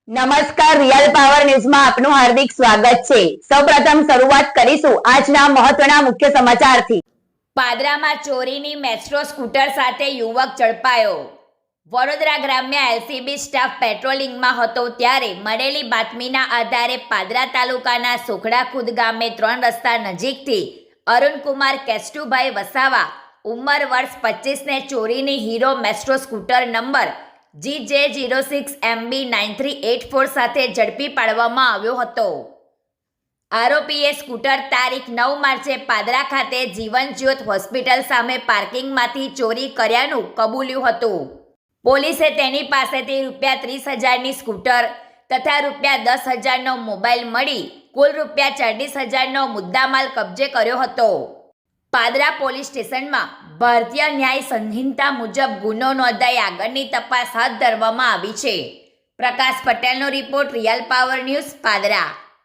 નમસ્કાર, real power ન્યૂઝમાં આપનું હાર્દિક સ્વાગત છે। સૌપ્રથમ શરૂઆત કરીશું આજના મહત્વના મુખ્ય સમાચારથી। પાદરામાં ચોરીની મેટ્રો સ્કૂટર સાથે યુવક ઝડપાયો। વડોદરા ગ્રામ્ય એલસીબી સ્ટાફ પેટ્રોલિંગમાં હતો ત્યારે મળેલી બાતમીના આધારે પાદરા તાલુકાના સોખડાખુદ ગામે 3 રસ્તા નજીકથી અરુણકુમાર કેશુભાઈ વસાવા ઉંમર વર્ષ 25ને ચોરીની hero metro scooter number GJ06MB9384 સાથે ઝડપી પાડવામાં આવ્યો હતો। આરોપીએ સ્કૂટર તારીખ 9 માર્ચે પાદરા ખાતે જીવનજ્યોત હોસ્પિટલ સામે પાર્કિંગમાંથી ચોરી કર્યાનું કબૂલ્યું હતું। પોલીસે તેની પાસેથી ₹30,000ની સ્કૂટર તથા ₹10,000નો મોબાઈલ મળી કુલ ₹40,000નો મુદ્દામાલ કબજે કર્યો હતો। પાદરા પોલીસ સ્ટેશનમાં ભારતીય ન્યાય સંહિતા મુજબ ગુનો નોંધાઈ આગળની તપાસ હાથ ધરવામાં આવી છે। પ્રકાશ પટેલનો report, real power news, Padra.